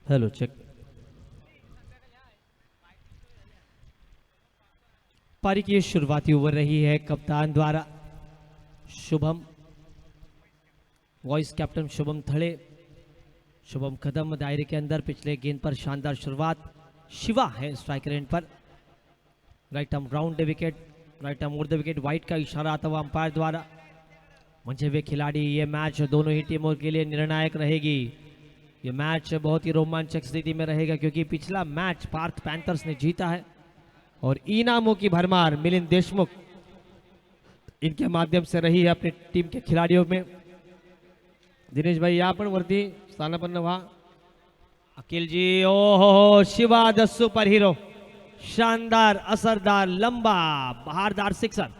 Hello check. पारी की शुरुआती ओवर रही है कप्तान द्वारा शुभम, वॉइस कैप्टन शुभम थड़े। शुभम कदम दायरे के अंदर, पिछले गेंद पर शानदार शुरुआत। शिवा है striker end per. Right arm round the wicket, right arm over the wicket. White का इशारा आता हुआ अंपायर द्वारा। मंचे हुए खिलाड़ी, ये मैच दोनों ही टीमों के लिए निर्णायक रहेगी। ये मैच बहुत ही रोमांचक स्थिति में रहेगा क्योंकि पिछला मैच पार्थ पैंथर्स ने जीता है और इनामों की भरमार मिलिंद देशमुख इनके माध्यम से रही है अपनी टीम के खिलाड़ियों में। दिनेश भाई या पण वरती स्थानापन्न व्हा। अखिल जी, ओहो, शिवा द सुपर हीरो, शानदार, असरदार, लंबा, बहारदार सिक्सर।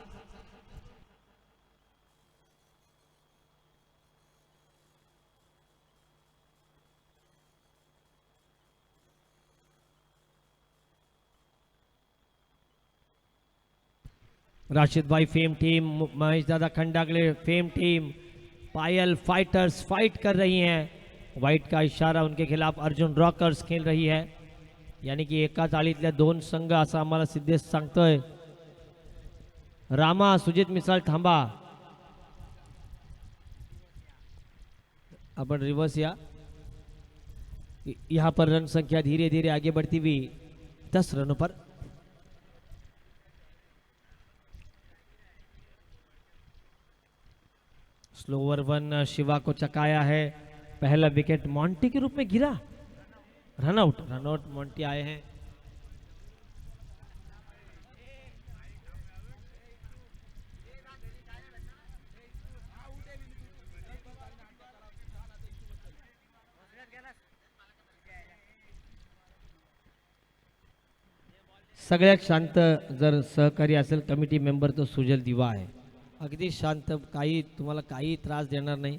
राशिद भाई फेम टीम, महेश दादा खंडागले फेम टीम, पायल फाइटर्स फाइट कर रही हैं। वाईट का इशारा उनके खिलाफ अर्जुन रॉकर्स खेल रही है, यानी की एकाच आळीतल्या दोन संघ असं आम्हाला सिद्धेश सांगतोय। रामा, सुजित मिसाळ थांबा, अपन रिवर्स या। यहाँ पर रन संख्या धीरे धीरे आगे बढ़ती हुई 10 रनों पर। स्लोवर वन शिवा को चकाया है। पहला विकेट मॉन्टी के रूप में गिरा। रनआउट, रनआउट मॉन्टी आए हैं। सगळ्यात शांत जर सहकारी असेल कमिटी मेंबर तो सुजल दिवा आहे। अगदी शांत, काही तुम्हाला काही त्रास देणार नाही,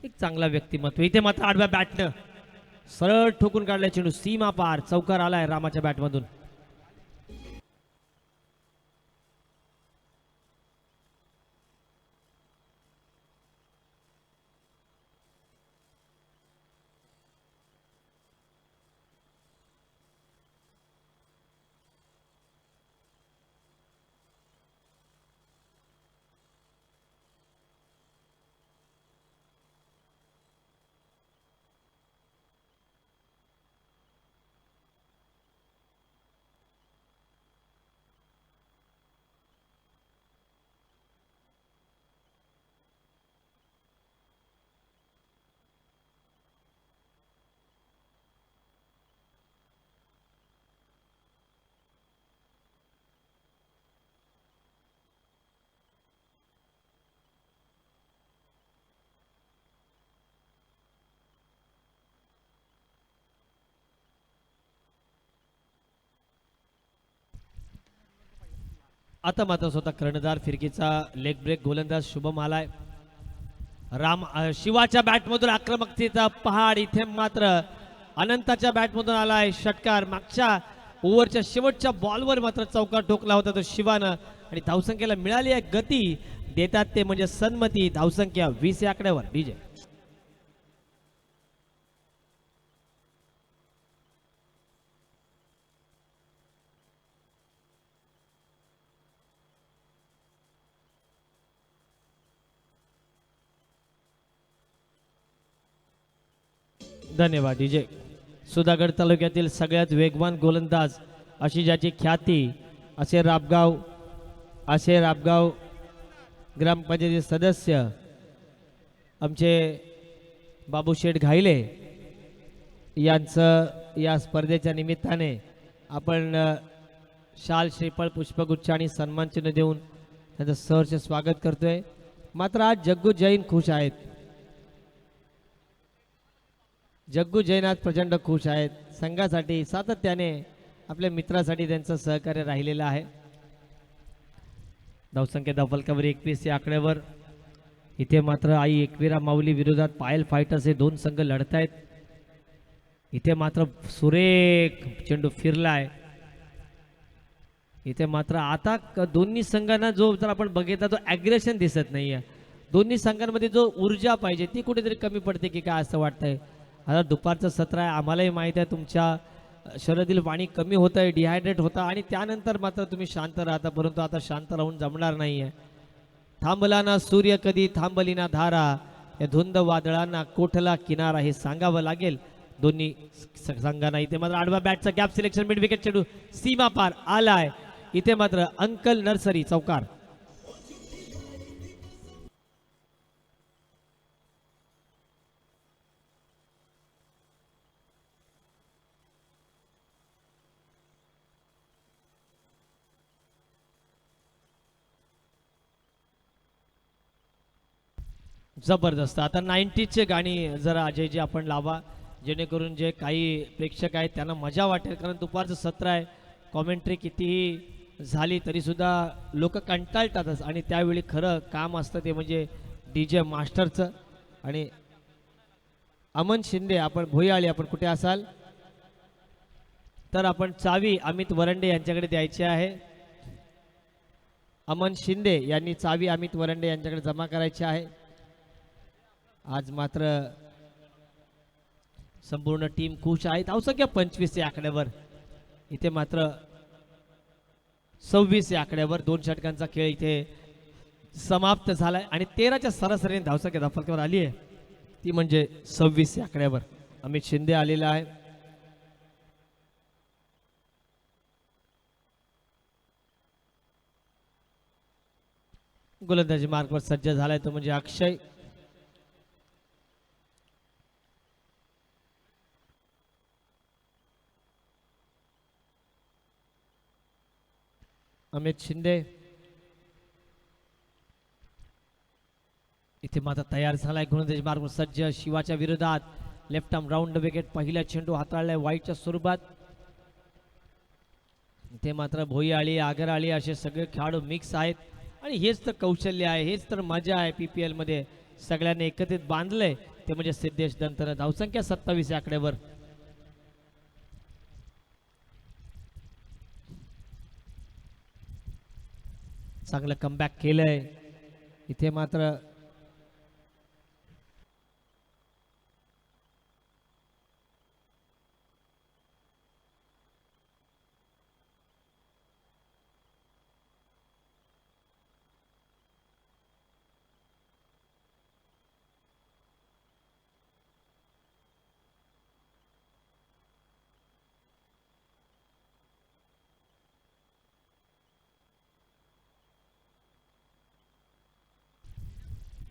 एक चांगला व्यक्तिमत्व। इथे मात्र आडव्या बॅटनं सरळ ठोकून काढलाय चेंडू, सीमा पार, चौकार आलाय रामाच्या बॅटमधून। आता मात्र स्वतः कर्णधार फिरकीचा लेग ब्रेक गोलंदाज शुभम आलाय। शिवाच्या बॅटमधून आक्रमकतेचा पहाड, इथे मात्र अनंताच्या बॅटमधून आलाय षटकार। मागच्या ओव्हरच्या शेवटच्या बॉलवर मात्र चौकार ठोकला होता तो शिवानं आणि धावसंख्येला मिळाली आहे गती। देतात ते म्हणजे सन्मती। धावसंख्या 20 या आकड्यावर। डीजे धन्यवाद डीजे। सुधागड तालुक्यातील सगळ्यात वेगवान गोलंदाज अशी ज्याची ख्याती, असे राबगाव ग्रामपंचायती सदस्य आमचे बाबूशेठ घाईले यांचं या स्पर्धेच्या निमित्ताने आपण शाल, श्रीफळ, पुष्पगुच्छ आणि सन्मानचिन्ह देऊन त्यांचं सहर्ष स्वागत करतोय। मात्र आज जग्गू जैन खुश आहेत। जग्गू जैन आज प्रचंड खुश आहेत। संघासाठी सातत्याने आपल्या मित्रासाठी त्यांचं सहकार्य राहिलेलं आहे। धावसंख्या धावफलकावर 21 या आकड्यावर। इथे मात्र आई एकवीरा माऊली विरोधात पायल फायटर्स हे दोन संघ लढत आहेत। इथे मात्र सुरेख चेंडू फिरलाय। इथे मात्र आता दोन्ही संघांना जो जर आपण बघितला तो ॲग्रेशन दिसत नाहीये। दोन्ही संघांमध्ये जो ऊर्जा पाहिजे ती कुठेतरी कमी पडते की काय असं वाटतंय। आता दुपारचं सत्र आहे, आम्हालाही माहीत आहे तुमच्या शरीरातील पाणी कमी होतं आहे, डिहायड्रेट होतं आणि त्यानंतर मात्र तुम्ही शांत राहता, परंतु आता शांत राहून जमणार नाही आहे. थांबला ना सूर्य कधी थांबली ना धारा, या धुंद वादळांना कोठला किनारा हे सांगावं लागेल दोन्ही संघांना. इथे मात्र आडवा बॅटचा गॅप सिलेक्शन मिड विकेट चेंडू सीमा पार आलाय. इथे मात्र अंकल नर्सरी चौकार. जबरदस्त. आता 90चे गाणी जरा अजयजी आपण लावा, जेणेकरून जे काही प्रेक्षक आहेत त्यांना मजा वाटेल, कारण दुपारचं सत्र आहे. कॉमेंट्री कितीही झाली तरीसुद्धा लोक कंटाळतातच आणि त्यावेळी खरं काम असतं ते म्हणजे डी जे मास्टरचं. आणि अमन शिंदे, आपण भोयाळी, आपण कुठे असाल तर आपण चावी अमित वरंडे यांच्याकडे द्यायची आहे. अमन शिंदे यांनी चावी अमित वरंडे यांच्याकडे जमा करायची आहे. आज मात्र संपूर्ण टीम खुश आहे. धावसंख्या 25 या आकड्यावर. इथे मात्र 26 या आकड्यावर 2 षटकांचा खेळ इथे समाप्त झालाय आणि 13च्या सरासरीने धावसंख्या धावफलकावर आली आहे, ती म्हणजे 26 या आकड्यावर. अमित शिंदे आलेला आहे. गोलंदाजी मार्कवर सज्ज झालाय तो म्हणजे अक्षय. अमित शिंदे इथे मात्र तयार झालाय. गोलंदाजी मार्गवर सज्ज. शिवाच्या विरोधात लेफ्ट आर्म राऊंड विकेट. पहिला चेंडू हाताळलाय वाईटच्या स्वरूपात. इथे मात्र भोईआळी, आगरआळी असे सगळे खेळाडू मिक्स आहेत आणि हेच तर कौशल्य आहे, हेच तर मजा आहे. PPL मध्ये सगळ्यांनी एकत्रित बांधलंय ते म्हणजे सिद्धेश दंतन. धावसंख्या 27 या आकड्यावर. चांगलं कमबॅक केलंय. इथे मात्र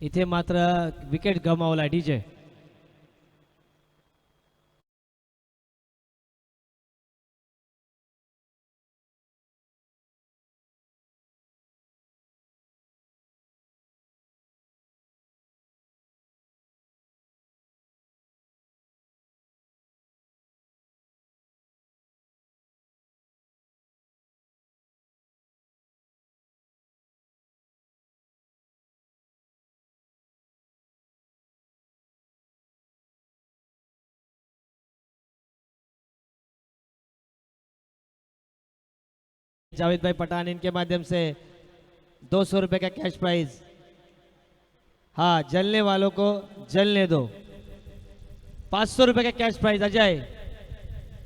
इथे मात्र विकेट गमावला डीजे. जावेद भाई पठान इनके माध्यम से 200 रुपए का कैश प्राइज. हाँ, जलने वालों को जलने दो. 500 रुपए का कैश प्राइज. अजय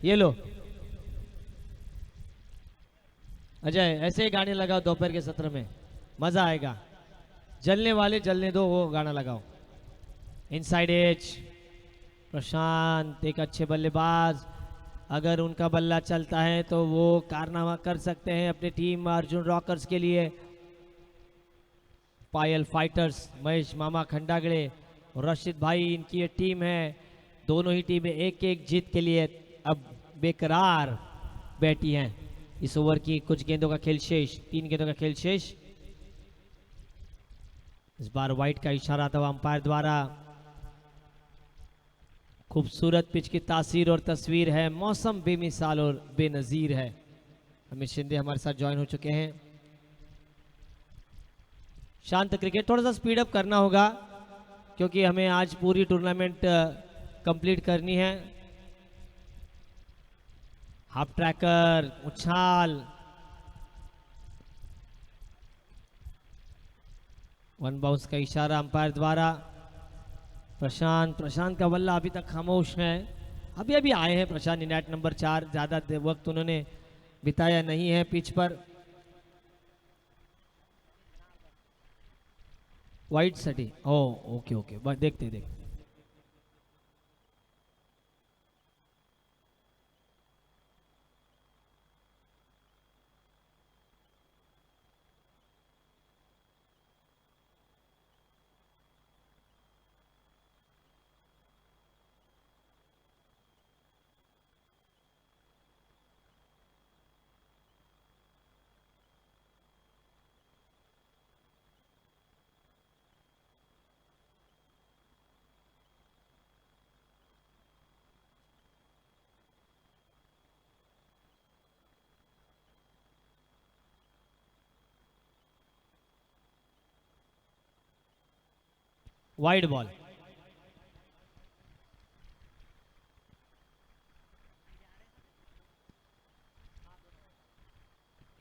ये लो. अजय ऐसे ही गाने लगाओ दोपहर के सत्र में, मजा आएगा. जलने वाले जलने दो वो गाना लगाओ. इनसाइड एज प्रशांत एक अच्छे बल्लेबाज. अगर उनका बल्ला चलता है तो वो कारनामा कर सकते हैं अपनी टीम अर्जुन रॉकर्स के लिए. पायल फाइटर्स, महेश मामा खंडागड़े और रशीद भाई, इनकी ये टीम है. दोनों ही टीमें एक एक जीत के लिए अब बेकरार बैठी हैं. इस ओवर की कुछ गेंदों का खेल शेष, 3 गेंदों का खेल शेष. इस बार वाइट का इशारा था अंपायर द्वारा. खूबसूरत पिच की तासीर और तस्वीर है, मौसम बेमिसाल और बेनजीर है. अमित शिंदे हमारे साथ ज्वाइन हो चुके हैं. शांत क्रिकेट, थोड़ा सा स्पीड अप करना होगा क्योंकि हमें आज पूरी टूर्नामेंट कंप्लीट करनी है. हाफ ट्रैकर, उछाल, 1 बाउंस का इशारा अंपायर द्वारा. प्रशांत का बल्ला अभी तक खामोश है। अभी अभी आए हैं प्रशांत नेट नंबर 4, ज़्यादा वक्त उन्होंने बिताया नहीं है पिच पर। वाइट साठी ओ ओके ओके बस देखते देखते वाइड बॉल।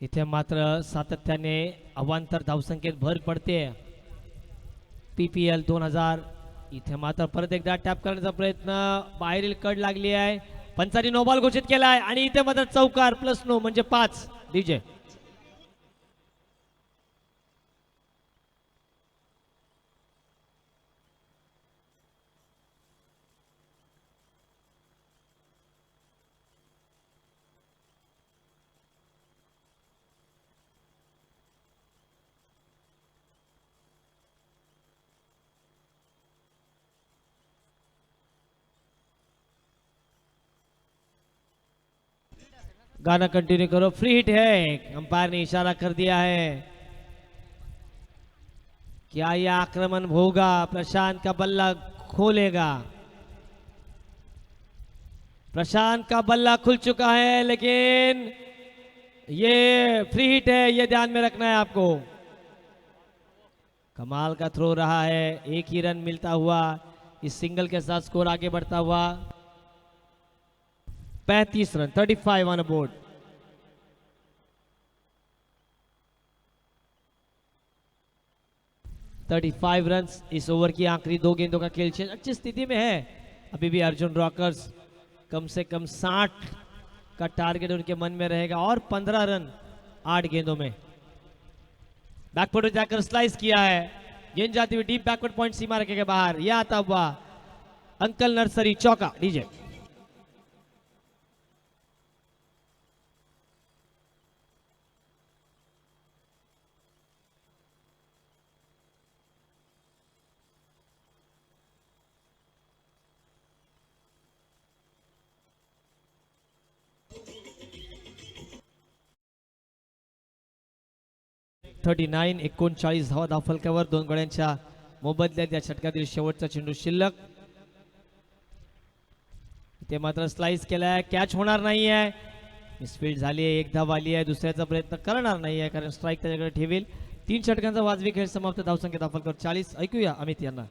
इथे मात्र सातत्याने अवांतर धावसंख्येत भर पडते। PPL 2000 इथे मात्र परत एकदा टॅप करण्याचा प्रयत्न, बाहेरील कड लागली आहे, पंचांनी नो बॉल घोषित केलाय आणि इथे मात्र चौकार प्लस नो म्हणजे 5 डीजे। गाना कंटिन्यू करो, फ्री हिट है, अंपायर ने इशारा कर दिया है। क्या यह आक्रमण होगा? प्रशांत का बल्ला खोलेगा। प्रशांत का बल्ला खुल चुका है, लेकिन ये फ्री हिट है, ये ध्यान में रखना है आपको। कमाल का थ्रो रहा है, एक ही रन मिलता हुआ इस सिंगल के साथ स्कोर आगे बढ़ता हुआ 35 run, 35 on board. (35 run is over की आखिरी 2 गेंदों का खेल शेष अच्छी स्थिति में है। अभी भी अर्जुन रॉकर्स कम से कम 60 का टारगेट उनके मन में रहेगा और 15 रन 8 गेंदों में। बैकफुट जाकर स्लाइस किया है, गेंद जाती हुई डीप बैकवर्ड पॉइंट सीमा रखे के बाहर, यह आता हुआ अंकल नर्सरी चौका डीजे। (39) 39 धावा धावफलकावर, 2 गड्यांच्या मोबदल्यात या षटकातील शेवटचा चेंडू शिल्लक। ते मात्र स्लाइस केलाय, कॅच होणार नाही आहे, मिसफील्ड झाली आहे, एक धाव आली आहे, दुसऱ्याचा प्रयत्न करणार नाही आहे कारण स्ट्राइक त्याच्याकडे ठेवेल। 3 षटकांचा वाजवी खेळ समाप्त, धावसंख्या धावफलकावर 40। ऐकूया अमित यांना।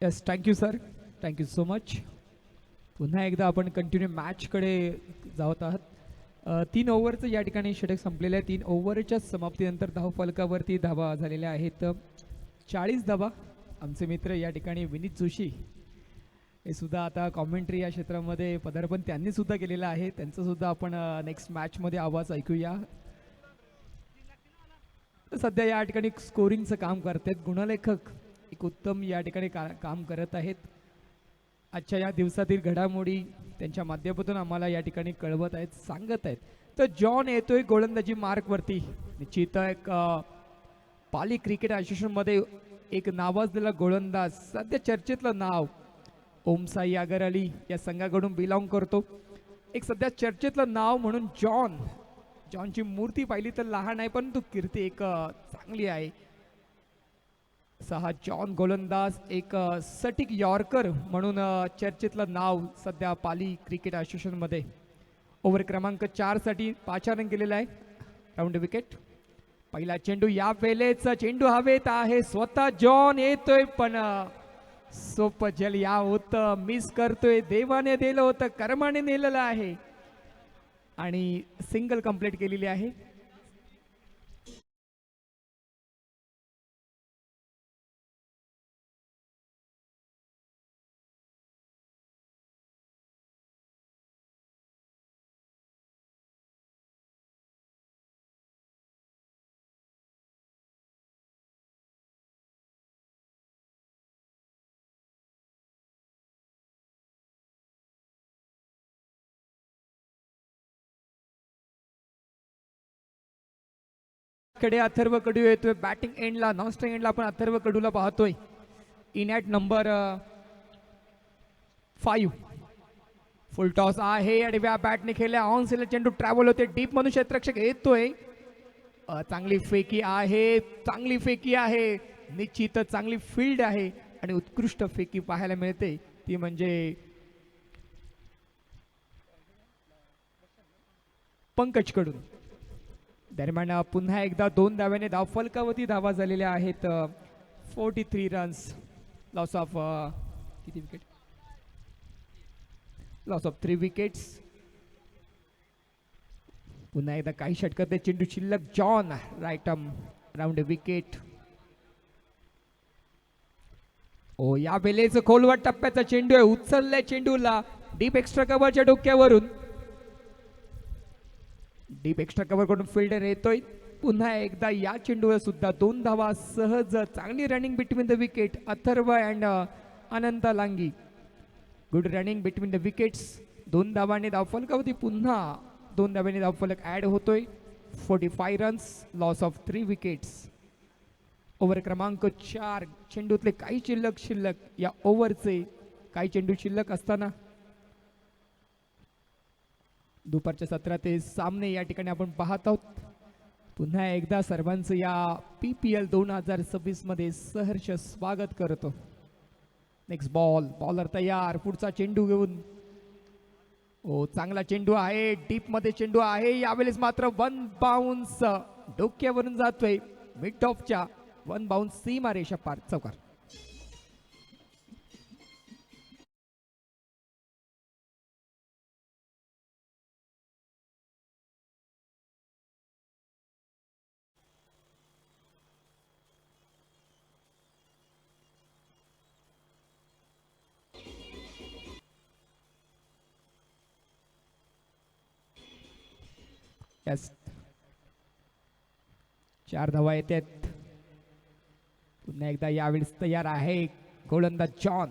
Yes, thank you sir, thank you so much. पुन्हा एकदा आपण कंटिन्यू मॅचकडे जात आहात। 3 ओव्हरचं या ठिकाणी षटक संपलेलं आहे। 3 ओव्हरच्या समाप्तीनंतर धावफलकावरती धावा झालेल्या आहेत 40 धावा। आमचे मित्र या ठिकाणी विनीत जोशी हे सुद्धा आता कॉमेंट्री या क्षेत्रामध्ये पदार्पण त्यांनी सुद्धा केलेलं आहे, त्यांचं सुद्धा आपण नेक्स्ट मॅचमध्ये आवाज ऐकूया। सध्या या ठिकाणी स्कोरिंगचं काम करतात, गुणलेखक एक उत्तम या ठिकाणी काम करत आहेत। आजच्या या दिवसातील घडामोडी त्यांच्या माध्यमातून आम्हाला या ठिकाणी कळवत आहेत, सांगत आहेत। तर जॉन येतोय गोलंदाजी मार्कवरती, निश्चित एक पाली क्रिकेट असोसिएशनमध्ये एक नावाजलेला गोलंदाज, सध्या चर्चेतलं नाव ओमसाई अगर अली या संघाकडून बिलॉंग करतो। एक सध्या चर्चेतलं नाव म्हणून जॉनची मूर्ती पाहिली तर लहान आहे, परंतु कीर्ती एक चांगली आहे। जॉन गोलंदाज एक सटीक यॉर्कर म्हणून चर्चेतलं नाव सध्या पाली क्रिकेट असोसिएशनमध्ये। ओव्हर क्रमांक 4 साठी 5 रन केलेला आहे, राऊंड विकेट। पहिला चेंडू, या वेळेचा चेंडू हवेत आहे, स्वतः जॉन येतोय पण सोपं जल या होतं, मिस करतोय, देवाने दिलं होतं, कर्माने नेलेलं आहे आणि सिंगल कंप्लीट केलेली आहे. कडे अथर्व कडू येतोय बॅटिंग एंडला, नॉन स्ट्राईक एंडला आपण अथर्व कडूला पाहतोय. In at number 5. Full toss आहे आणि व्या बॅटने खेळल्या ऑन सेल चेंडू ट्रॅव्हल होते डीप मधून क्षेत्ररक्षक येतोय. चांगली फेकी आहे, चांगली फेकी आहे, निश्चित चांगली फील्ड आहे आणि उत्कृष्ट फेकी पाहायला मिळते ती म्हणजे पंकज कडून. दरम्यान पुन्हा एकदा 2 धाव्याने धाव फलकावरती धावा झालेल्या आहेत. 43 रन्स, लॉस ऑफ किती विकेट, लॉस ऑफ 3 विकेट्स. पुन्हा एकदा काही षटकात ते चेंडू शिल्लक. John right arm round wicket. ओ या वेळेच खोलवर टप्प्याचा चेंडू आहे, उचललाय चेंडूला डीप एक्स्ट्रा कव्हरच्या डोक्यावरून. डीप एक्स्ट्रा कव्हर कडून फिल्डर येतोय. पुन्हा एकदा या चेंडूवर सुद्धा 2 धावा सहज. चांगली running between the wicket Atharva and Anant Langi. Good running between the wickets. 2 धावांनी धावफलकावरती पुन्हा 2 धावांनी धावफलक ऍड होतोय. 45 runs, loss of 3 wickets. Over क्रमांक 4. चेंडूतले काही शिल्लक या ओव्हरचे काही चेंडू शिल्लक असताना दुपारच्या सत्राचे सामने या ठिकाणी आपण पाहत आहोत. पुन्हा एकदा सर्वांचं या PPL 2026 मध्ये सहर्ष स्वागत करतो. नेक्स्ट बॉल, बॉलर तयार, पुढचा चेंडू घेऊन. ओ चांगला चेंडू आहे, डीप मध्ये चेंडू आहे, यावेळेस मात्र 1 बाउन्स डोक्यावरून जातोय मिड ऑफच्या. 1 बाउन्स सीमा रेषा पार, चौकार. यस, 4 धावा येतात. पुन्हा एकदा यावेळेस तयार आहे गोलंदाज जॉन.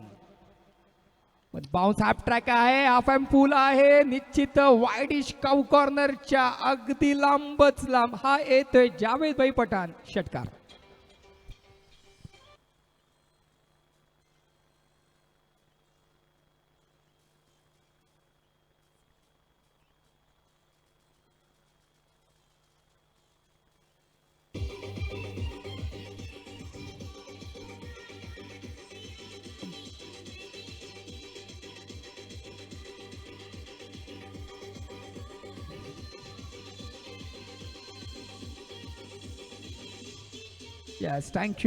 बाउन्स हाफ ट्रॅक आहे, हाफ एम पूल आहे, निश्चित वाईडिश काऊ कॉर्नरच्या अगदी लांबच लांब हा येतोय जावेद भाई पठाण, षटकार. Yes, thank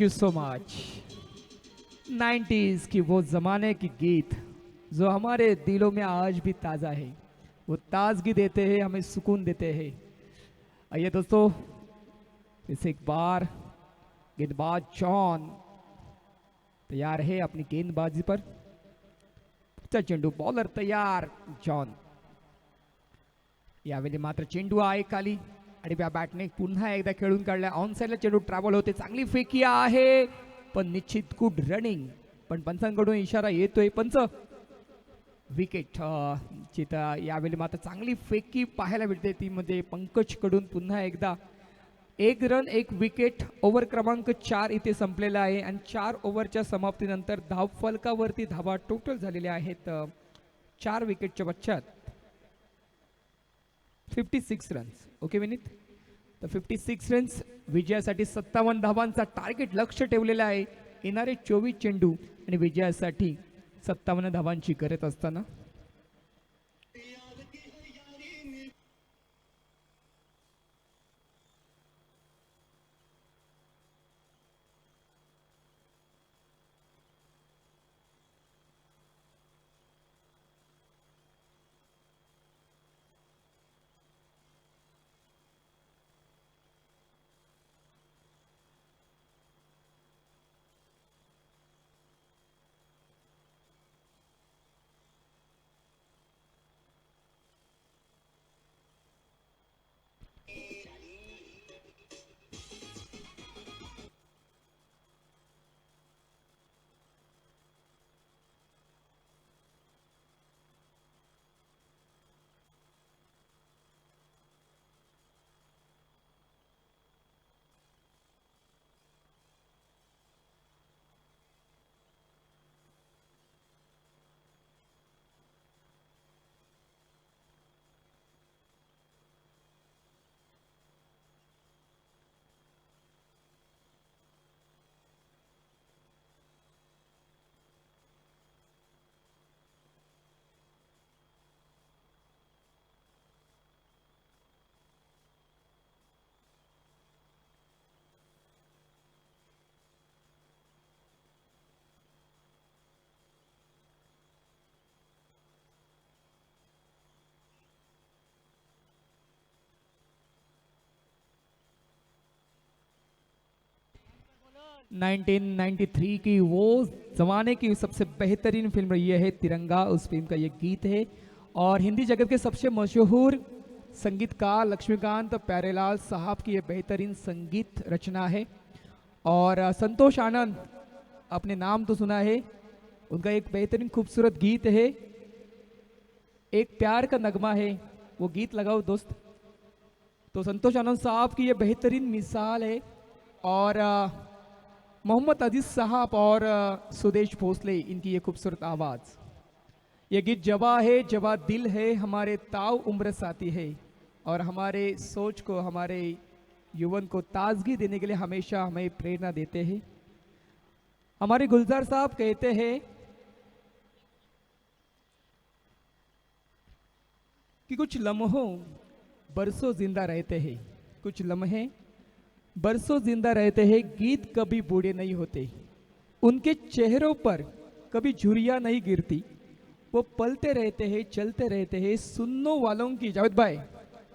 you so much. 90s की वो जमाने की गीत जो हमारे दिलों में आज भी ताज़ा है, वो ताजगी देते हैं, हमें सुकून देते हैं. आइए दोस्तों, फिर एक बार गेंदबाज जॉन तैयार है अपनी गेंदबाजी पर. चेंडू, बॉलर तैयार जॉन. यावेळी मात्र चेंडू आहे खाली आणि त्या बॅटने पुन्हा एकदा खेळून काढला. ऑन साइडला चेंडू ट्रॅव्हल होते, चांगली फेकी आहे पण निश्चित गुड रनिंग. पण पंचांकडून इशारा येतोय. पंच विकेट. यावेळी मात्र चांगली फेकी पाहायला मिळते ती म्हणजे पंकज कडून. पुन्हा एकदा 1 रन 1 विकेट. ओव्हर क्रमांक 4 इथे संपलेला आहे आणि 4 ओव्हरच्या समाप्तीनंतर धाव फलकावरती धावा टोटल झालेल्या आहेत 4 विकेटच्या पश्चात 56 रन्स. ओके विनीत, तर 56 रन्स विजयासाठी 57 धावांचा टार्गेट लक्ष ठेवलेला आहे. येणारे 24 चेंडू आणि विजयासाठी 57 धावांची गरज असताना 1993 की वो जमाने की सबसे बेहतरीन फिल्म रही है तिरंगा, उस फिल्म का ये गीत है। और हिंदी जगत के सबसे मशहूर संगीतकार लक्ष्मीकांत प्यारेलाल साहब की ये बेहतरीन संगीत रचना है। और संतोष आनंद, आपने नाम तो सुना है, उनका एक बेहतरीन खूबसूरत गीत है, एक प्यार का नगमा है, वो गीत लगाओ दोस्त। तो संतोष आनंद साहब की ये बेहतरीन मिसाल है। और मोहम्मद अजीज साहब और सुदेश भोसले, इनकी ये खूबसूरत आवाज़। ये गीत जवा है, जवा दिल है, हमारे ताव उम्र साथी है, और हमारे सोच को, हमारे युवन को ताजगी देने के लिए हमेशा हमें प्रेरणा देते हैं। हमारे गुलजार साहब कहते हैं कि कुछ लम्हों बरसों जिंदा रहते हैं, कुछ लम्हे बरसों जिंदा रहते हैं, गीत कभी बूढ़े नहीं होते, उनके चेहरों पर कभी झुर्रियाँ नहीं गिरती, वो पलते रहते हैं, चलते रहते हैं। सुनने वालों की, जावेद भाई,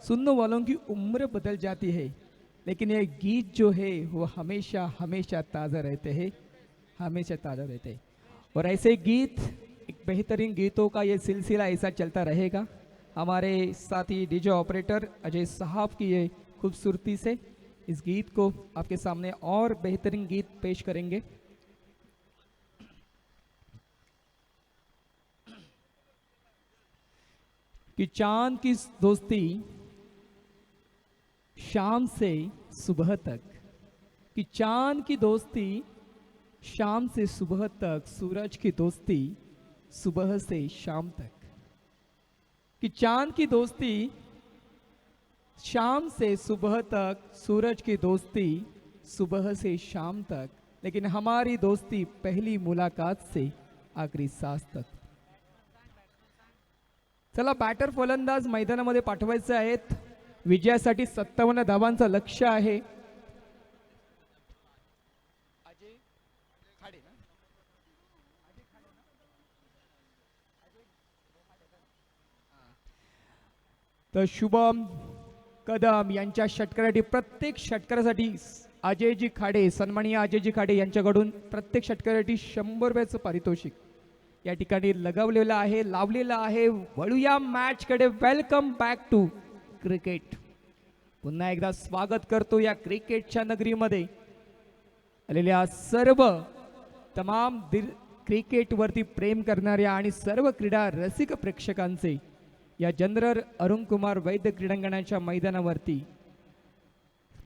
सुनने वालों की उम्र बदल जाती है, लेकिन ये गीत जो है वो हमेशा हमेशा ताज़ा रहते हैं, हमेशा ताज़ा रहते हैं। और ऐसे गीत, एक बेहतरीन गीतों का ये सिलसिला ऐसा चलता रहेगा। हमारे साथी डीजे ऑपरेटर अजय साहब की ये खूबसूरती से इस गीत को आपके सामने और बेहतरीन गीत पेश करेंगे। कि चांद की दोस्ती शाम से सुबह तक, कि चांद की दोस्ती शाम से सुबह तक, सूरज की दोस्ती सुबह से शाम तक। कि चांद की दोस्ती शाम से सुबह तक, सूरज की दोस्ती सुबह से शाम तक, लेकिन हमारी दोस्ती पहली मुलाकात से आखरी सांस तक। चला, बॅटर फलंदाज मैदानामध्ये पाठवायचे आहेत। विजयासाठी 57 धावांचं लक्ष्य आहे। तर शुभम कदम यांच्या षटकारासाठी, प्रत्येक षटकारासाठी अजयजी खाडे, सन्माननीय अजयजी खाडे यांच्याकडून प्रत्येक षटकारासाठी 100 रुपयाचं पारितोषिक या ठिकाणी लगावलेलं आहे, लावलेलं आहे। वळूया मॅचकडे। Welcome back to cricket. पुन्हा एकदा स्वागत करतो या क्रिकेटच्या नगरीमध्ये आलेल्या सर्व तमाम क्रिकेटवरती प्रेम करणाऱ्या आणि सर्व क्रीडा रसिक प्रेक्षकांचे या जनरल अरुण कुमार वैद्य क्रीडांगणाच्या मैदानावरती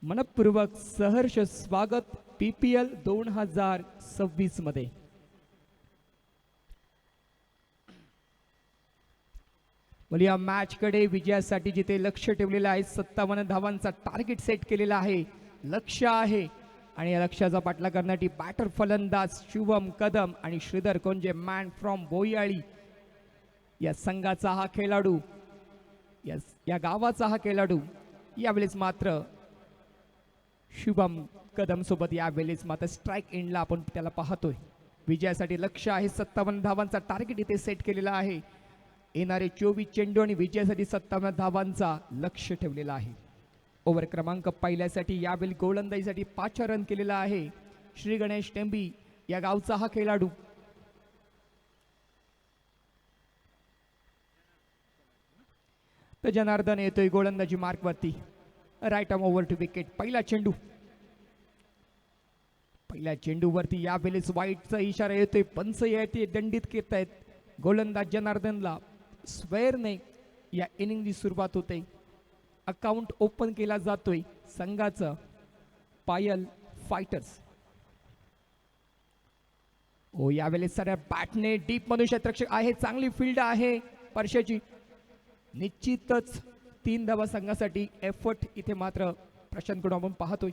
मनपूर्वक सहर्ष स्वागत PPL 2026 मध्ये। या मॅचकडे विजयासाठी जिथे लक्ष ठेवलेलं आहे, 57 धावांचा टार्गेट सेट केलेला आहे, लक्ष्य आहे, आणि या लक्ष्याचा पाठलाग करण्यासाठी बॅटर फलंदाज शुभम कदम आणि श्रीधर कोंजे, मॅन फ्रॉम बोयाळी, या संघाचा हा खेळाडू, या गावाचा हा खेळाडू यावेळेस मात्र शुभम कदम सोबत यावेळेस मात्र स्ट्राइक एंडला आपण त्याला पाहतोय। विजयासाठी लक्ष्य आहे, 57 धावांचा टार्गेट इथे सेट केलेला आहे। येणारे 24 चेंडू आणि विजयासाठी 57 धावांचा लक्ष्य ठेवलेला आहे। ओव्हर क्रमांक पहिल्यासाठी यावेळी गोलंदाजीसाठी 5 रन केलेला आहे श्री गणेश टेंबी, या गावचा हा खेळाडू। तर जनार्दन येतोय गोलंदाजी मार्कवरती, right arm over to wicket. पहिला चेंडू, पहिल्या चेंडूवरती यावेळेस वाईटचा इशारा येतोय, पंच येते, दंडित करतायत गोलंदाज जनार्दनला। स्क्वेअरने या इनिंगची सुरुवात होते, अकाउंट ओपन केला जातोय संघाचा पायल फायटर्स। ओ यावेळेस साऱ्या बॅटने डीप मधून क्षेत्ररक्षक आहे, चांगली फील्ड आहे परशाची, निश्चितच 3 धावा संघासाठी एफर्ट इथे मात्र प्रशांतकडून आपण पाहतोय।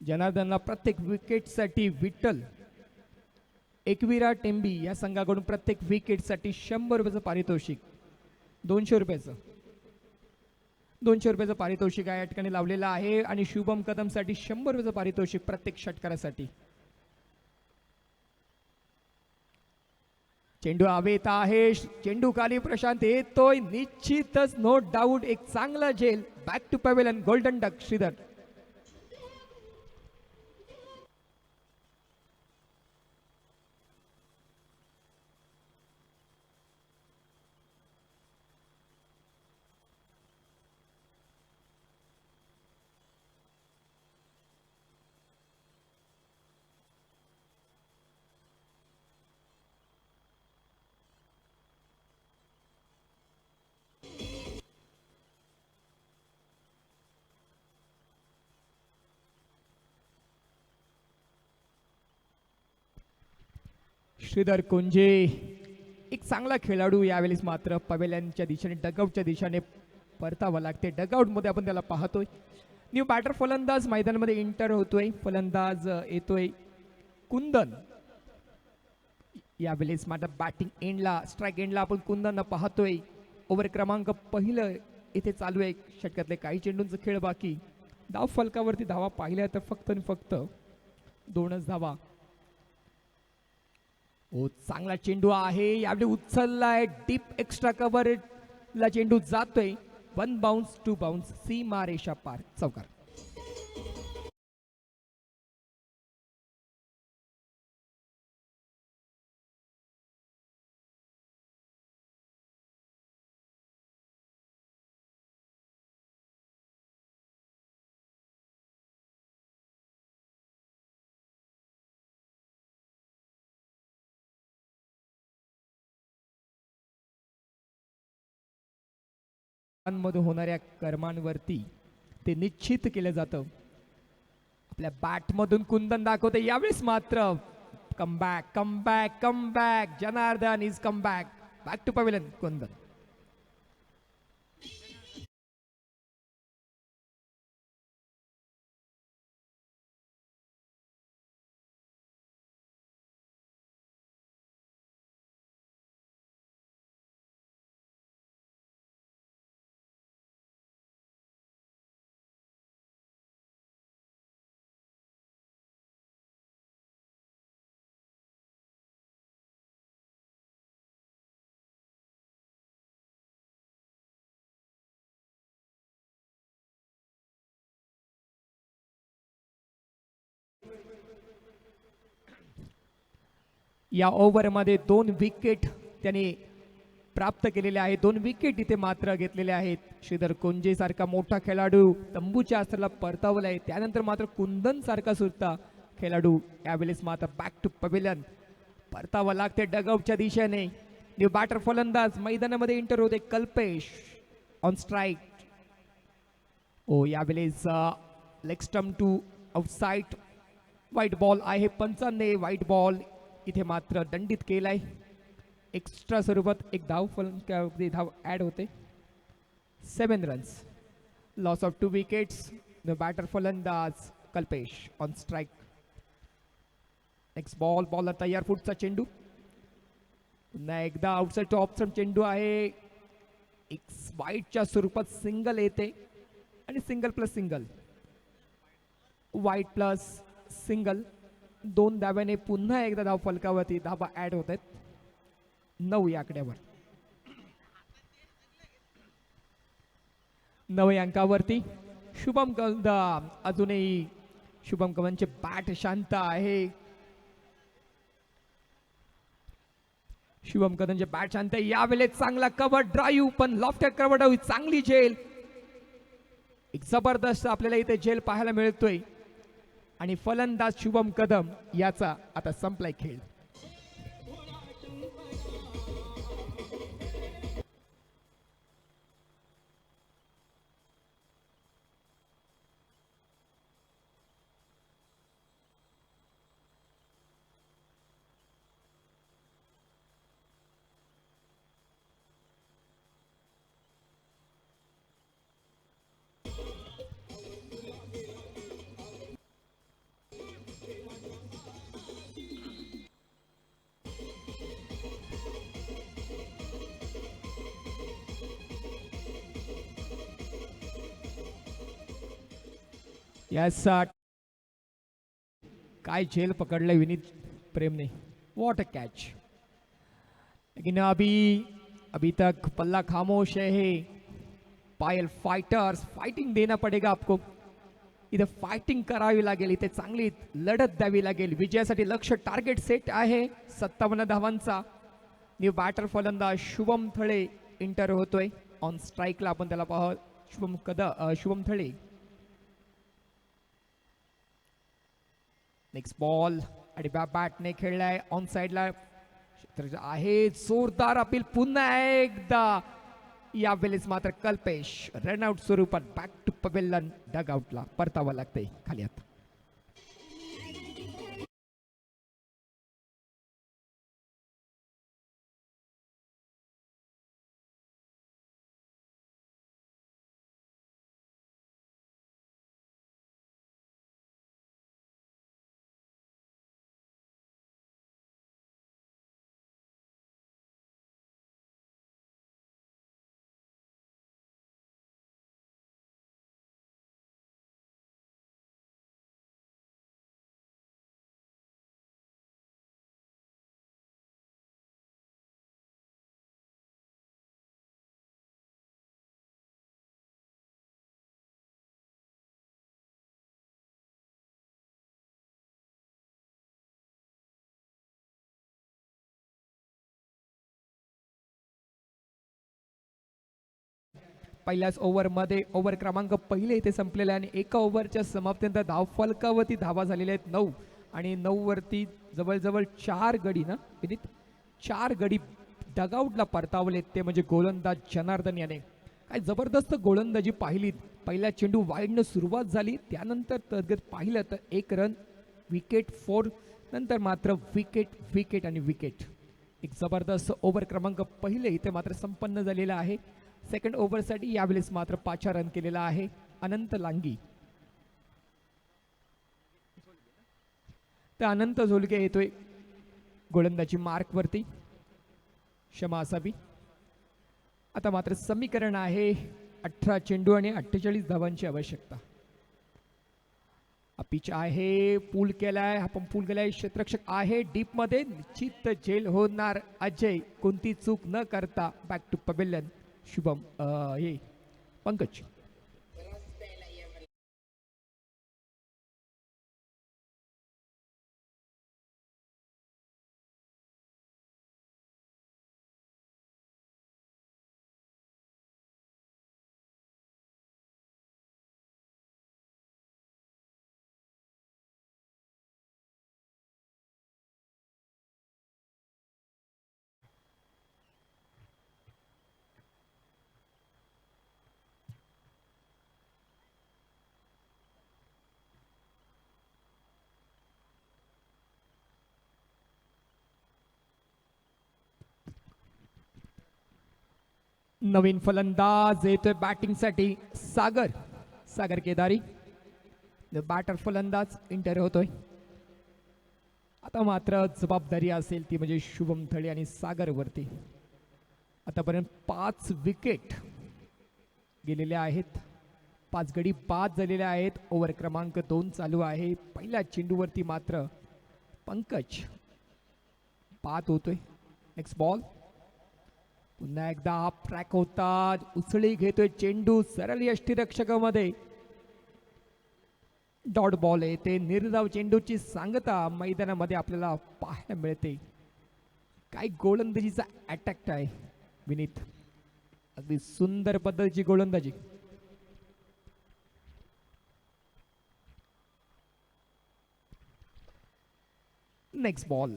जनार्दनला प्रत्येक विकेटसाठी विठ्ठल एकविरा टेंबी या संघाकडून प्रत्येक विकेटसाठी 100 रुपयाचं पारितोषिक, 200 रुपयाचं 200 रुपयाचं पारितोषिक या ठिकाणी लावलेलं आहे। आणि शुभम कदमसाठी 100 रुपयाचं पारितोषिक प्रत्येक षटकारासाठी। चेंडू हवेत आहे, चेंडू खाली प्रशांत येतोय, निश्चितच नो डाऊट एक चांगला झेल, back to pavilion, golden duck Shridhar. Shridhar Konje एक चांगला खेळाडू, यावेळेस मात्र पवेलियनच्या दिशेने डगआउटच्या दिशेने परतावं लागते. डगआउटमध्ये आपण त्याला पाहतोय. न्यू बॅटर फलंदाज मैदानामध्ये इंटर होतोय. फलंदाज येतोय कुंदन. यावेळेस मात्र बॅटिंग एंडला, स्ट्राईक एंडला आपण कुंदन पाहतोय. ओव्हर क्रमांक पहिलं इथे चालू आहे. षटकातले काही चेंडूंचा खेळ बाकी. धाव फलकावरती धावा पाहिल्या तर फक्त आणि फक्त 2च धावा. ओ चांगला चेंडू आहे, यावेळी उचललाय. डीप एक्स्ट्रा कव्हर ला चेंडू जातोय. 1 बाउन्स 2 बाउन्स, सीमा रेषा पार, चौकार. मध्ये होणाऱ्या कर्मांवरती ते निश्चित केलं जातं. आपल्या बॅटमधून कुंदन दाखवते. यावेळेस मात्र comeback comeback comeback, Janardan is comeback, back to pavilion. Kundan या ओव्हरमध्ये 2 विकेट त्याने प्राप्त केलेले आहेत. 2 विकेट इथे मात्र घेतलेले आहेत. श्रीधर कोंजे सारखा मोठा खेळाडू तंबूच्या अस्त्राला परतावला आहे. त्यानंतर मात्र कुंदन सारखा सुद्धा खेळाडू यावेळेस मात्र बॅक टू पवेलियन परतावा लागते डगआउटच्या दिशेने. न्यू बॅटर फलंदाज मैदानामध्ये इंटर होते. Kalpesh on strike. ओ यावेळेस leg stump to outside. Wide ball आहे. पंचांनी व्हाईट बॉल इथे मात्र दंडित केलाय. एक्स्ट्रा स्वरूपात एक धाव ऍड होते. 7 runs. Loss of 2 wickets. The batter फलंदाज Kalpesh on strike. Next ball, bowler तयार. पुढचा चेंडू पुन्हा एकदा आउटसाइड टू ऑफ चेंडू आहे. एक वाईटच्या स्वरूपात सिंगल येते आणि सिंगल प्लस सिंगल, वाईट प्लस सिंगल, 2 धाव्याने पुन्हा एकदा धाव फलकावरती धावा ऍड होत आहेत. 9 या आकड्यावर. 9 अंकावरती शुभम अजूनही शुभम कमलचे बॅट शांत आहे. शुभम कदमचे बॅट शांत आहे. यावेळेस चांगला कव्हर ड्राईव्ह, पण लॉफ्टेड कव्हर ड्राईव्ह, चांगली झेल. एक जबरदस्त आपल्याला इथे झेल पाहायला मिळतोय. आणि फलंदाज शुभम कदम याचा आता संपलाय खेळ. याचा काय झेल पकडलंय विनीत प्रेमने. What a catch. लेकिन अभी तक पल्ला खामोश है. पायल फाइटर्स, फाइटिंग देना पडेगा आपको. इथे फाइटिंग करावी लागेल. इथे चांगली लढत द्यावी लागेल. विजयासाठी लक्ष्य टार्गेट सेट आहे 57 धावांचा. न्यू बॅटर फलंदाज शुभम थळे इंटर होतोय. ऑन स्ट्राईकला आपण त्याला पाहू. शुभम थळे. नेक्स्ट बॉल आणि बॅटने खेळलाय. ऑन साइडला आहे. जोरदार अपील पुन्हा एकदा. यावेळेस मात्र कल्पेश रनआउट स्वरूपात बॅक टू पवेलियन डगआउटला परतावा लागते खाली आता. पहिल्याच ओव्हरमध्ये ओव्हर क्रमांक पहिले इथे संपलेला आहे आणि एका ओव्हरच्या समाप्तीनंतर धावफलकावरती धावा झालेल्या आहेत 9 आणि 9 वरती जवळजवळ 4 गडी ना विनीत 4 गडी डगआउटला परतावलेत ते म्हणजे गोलंदाज जनार्दन याने. काय जबरदस्त गोलंदाजी पाहिली. पहिला चेंडू वाईडनं सुरुवात झाली त्यानंतर तरगत पाहिलं तर 1 रन विकेट 4 नंतर मात्र विकेट विकेट आणि विकेट. एक जबरदस्त ओव्हर क्रमांक पहिले इथे मात्र संपन्न झालेला आहे. सेकंड ओव्हरसाठी यावेळेस मात्र 5 रन केलेला आहे अनंत लांगी. तर अनंत झोलगे येतोय गोलंदाजी मार्कवरती, क्षमा असावी. आता मात्र समीकरण आहे 18 चेंडू आणि 48 धावांची आवश्यकता. पिच आहे पूल केलाय, आपण पूल केलाय, क्षेत्ररक्षक आहे डीप मध्ये, निश्चित झेल होणार अजय कोणती चूक न करता बॅक टू पवेलियन. शुभम हे पंकज. नवीन फलंदाज येतोय बॅटिंगसाठी सागर सागर केदारी. बॅटर फलंदाज इंटर होतोय. आता मात्र जबाबदारी असेल ती म्हणजे शुभम थळे आणि सागर वरती. आतापर्यंत 5 विकेट गेलेल्या आहेत, 5 गडी बाद झालेल्या आहेत. ओव्हर क्रमांक 2 चालू आहे. पहिल्या चेंडूवरती मात्र पंकज बाद होतोय. नेक्स्ट बॉल पुन्हा एकदा ट्रॅक होतात, उचळी घेतोय चेंडू सरळ यष्टीरक्षकामध्ये. डॉट बॉल आहे ते निर्धाव चेंडूची सांगता मैदानामध्ये आपल्याला पाहायला मिळते. काय गोलंदाजीचा अटॅक आहे विनीत, अगदी सुंदर पद्धतीची गोलंदाजी. नेक्स्ट बॉल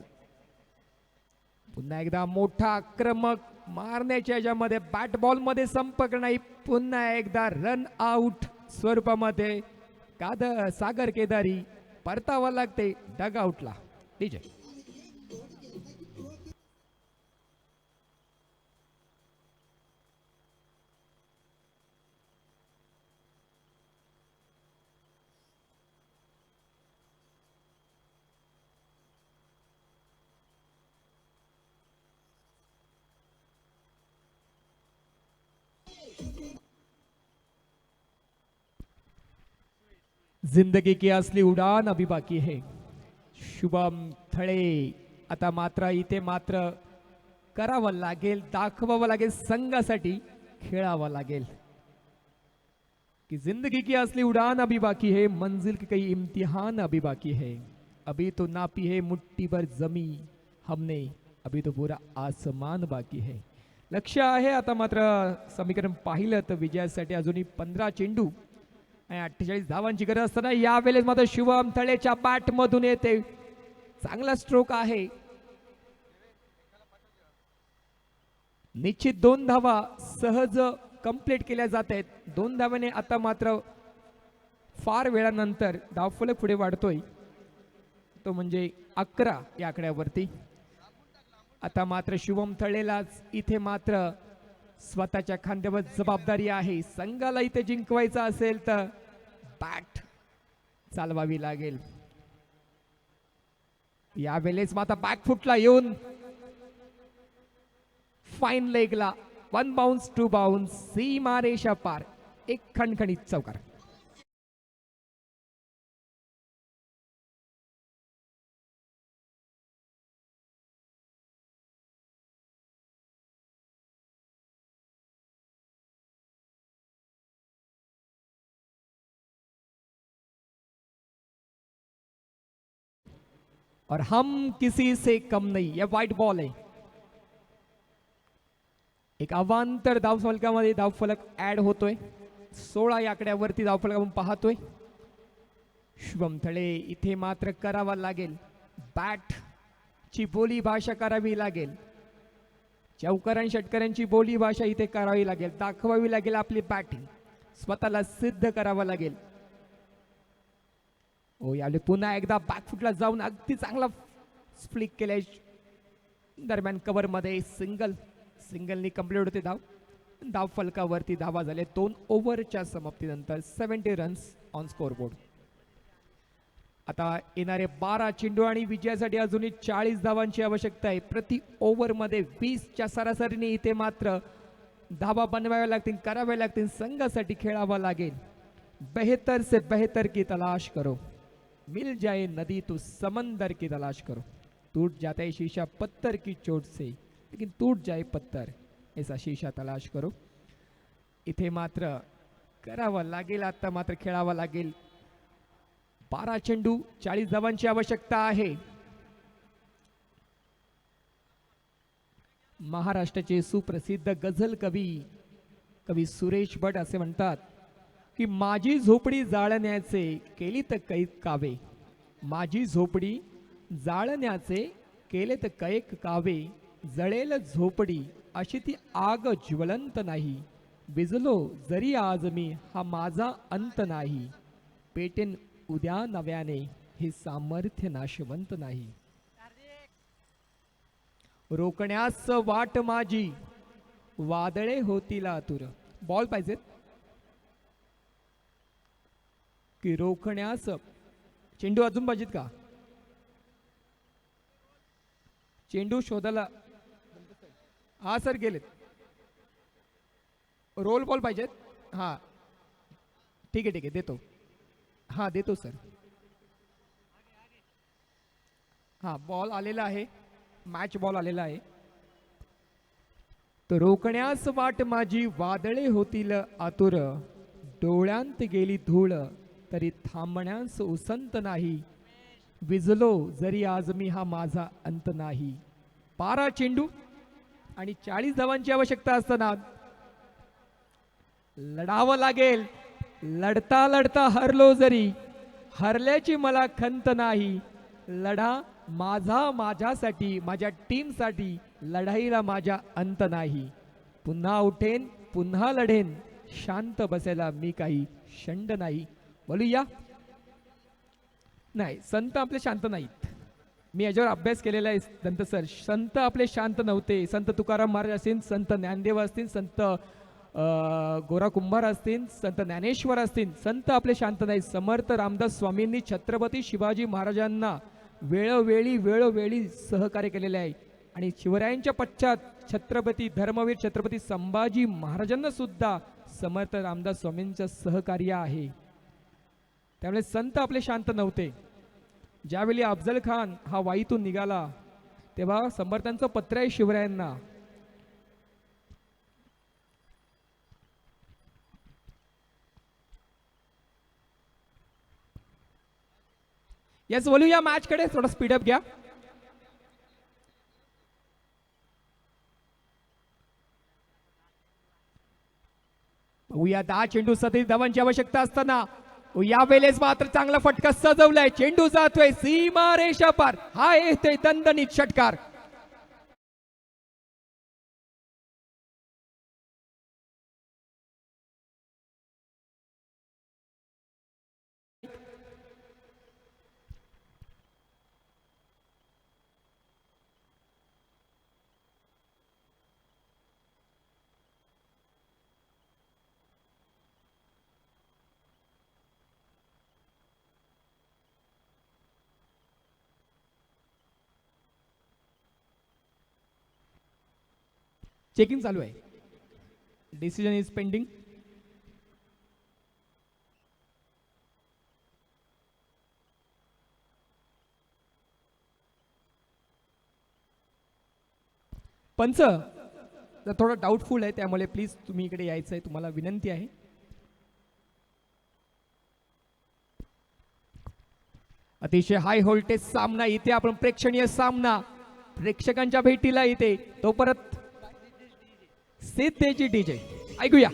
पुन्हा एकदा मोठा आक्रमक मारण्याच्या याच्यामध्ये बॅट बॉल मध्ये संपर्क नाही. पुन्हा एकदा रन आउट स्वरूपामध्ये सागर केदारी परतावा लागते डग आउटला. विजय जिंदगी की असली उडान अभी बाकी है. शुभम थळे आता मात्र इथे मात्र करावं लागेल, दाखवावं लागेल, संघासाठी खेळावं लागेल की जिंदगी की असली उडान अभी बाकी है, मंजिल की कई इम्तिहान अभी बाकी है. अभी तो नापी है मुट्ठी भर जमी हमने, अभी तो पूरा आसमान बाकी है. लक्ष आहे आता मात्र समीकरण पाहिलं तर विजयासाठी अजूनही 15 चेंडू आणि 48 धावांची गरज असताना यावेळेस मात्र शुभम थळेच्या बॅट मधून येते. चांगला स्ट्रोक आहे, निश्चित 2 धावा सहज कंप्लीट केल्या जात आहेत. 2 धावाने आता मात्र फार वेळानंतर धावफलक पुढे वाढतोय, तो म्हणजे 11 या आकड्यावरती. आता मात्र शुभम थळेलाच इथे मात्र स्वतःच्या खांद्यावर जबाबदारी आहे. संघाला इथे जिंकवायचा असेल तर बॅट चालवावी लागेल. यावेळेस मात्र बॅकफुटला येऊन फाईन लेगला 1 बाउन्स 2 बाउन्स सीमा रेषा पार, एक खणखणीत चौकार. और हम किसी से कम नहीं, यह व्हाइट बॉल है. एक अवांतर धावफलकामध्ये धावफलक ऍड होतोय. 16 या आकड्यावरती धावफलक आपण पाहतोय. शुभम थळे इथे मात्र करावा लागेल, बॅट ची बोली भाषा करावी लागेल. चौकार षटकरांची बोली भाषा इथे करावी लागेल, दाखवावी लागेल आपली बॅटिंग, स्वतःला सिद्ध करावं लागेल. ओ यावेळी पुन्हा एकदा बॅकफुटला जाऊन अगदी चांगला फ्लिक केलाय. दरम्यान कव्हर मध्ये सिंगलनी कंप्लीट होते धाव फलकावरती धावा झाले. 2 ओव्हरच्या समाप्तीनंतर 70 रन्स ऑन स्कोरबोर्ड. आता येणारे 12 चेंडू आणि विजयासाठी अजूनही 40 धावांची आवश्यकता आहे. प्रति ओव्हर मध्ये 20च्या सरासरीने इथे मात्र धावा बनवाव्या लागतील, कराव्या लागतील, संघासाठी खेळावा लागेल. बेहतर से बेहतर की तलाश करो, मिल जाए नदी तो समंदर की तलाश करो, टूट जाता है शीशा पत्थर की चोट से लेकिन टूट जाए पत्थर ऐसा शीशा तलाश करो. इथे मात्र करावं लागेल, आता मात्र खेळावं लागेल. 12 चेंडू 40 धावांची आवश्यकता आहे. महाराष्ट्राचे सुप्रसिद्ध गझल कवी सुरेश भट असे म्हणतात की माझी झोपडी जाळण्याचे केली तर कैक कावे, माझी झोपडी जाळण्याचे केले तर कैक कावे, जळेल झोपडी अशी ती आग ज्वलंत नाही, विजलो जरी आज मी हा माझा अंत नाही, पेटेन उद्या नव्याने हे सामर्थ्य नाशवंत नाही. रोखण्यास वाट माझी वादळे होतील आतुर. बॉल पाहिजेत की रोखण्यास चेंडू अजून पाहिजेत का? चेंडू शोधायला हा सर गेलेत. रोल बॉल पाहिजेत. हा ठीक आहे देतो. हा देतो सर. हा बॉल आलेला आहे, मॅच बॉल आलेला आहे. तर रोखण्यास वाट माझी वादळे होतील आतुर, डोळ्यांत गेली धूळ तरी थांबण्यास उसंत नाही, विजलो जरी आज मी हा माझा अंत नाही. 12 चेंडू आणि 40 धावांची आवश्यकता असताना लढावं लागेल. लढता लढता हरलो जरी हरल्याची मला खंत नाही, लढा माझ्यासाठी माझ्या टीमसाठी, लढाईला माझ्या अंत नाही. पुन्हा उठेन पुन्हा लढेन, शांत बसायला मी काही शंड नाही. बोलूया नाही, संत आपले शांत नाहीत. मी याच्यावर अभ्यास केलेला आहे दंत सर. संत आपले शांत नव्हते. संत तुकाराम महाराज असतील, संत ज्ञानदेव असतील, संत गोरा कुंभार असतील, संत ज्ञानेश्वर असतील, संत आपले शांत नाहीत. समर्थ रामदास स्वामींनी छत्रपती शिवाजी महाराजांना वेळोवेळी सहकार्य केलेले आहे. आणि शिवरायांच्या पश्चात छत्रपती धर्मवीर छत्रपती संभाजी महाराजांना सुद्धा समर्थ रामदास स्वामींचं सहकार्य आहे. त्यामुळे संत आपले शांत नव्हते. ज्यावेळी अफजल खान हा वाईतून निघाला तेव्हा समर्थांचं पत्र आहे शिवरायांना. यस बोलूया मॅच कडे, थोडा स्पीडअप घ्या. बघूया 10 चेंडू 37 धावांची आवश्यकता असताना यावेळेस मात्र चांगला फटका सजवलाय. चेंडू जातोय सीमा रेषा पार. हा येतोय दणदणीत षटकार. चेकिंग चालू आहे. Decision is pending. पंच थोडं डाऊटफुल आहे, त्यामुळे प्लीज तुम्ही इकडे यायचं आहे, तुम्हाला विनंती आहे. अतिशय हाय व्होल्टेज सामना इथे आपण प्रेक्षणीय सामना प्रेक्षकांच्या भेटीला इथे तो परत सिद्धेची डीजे ऐकूया.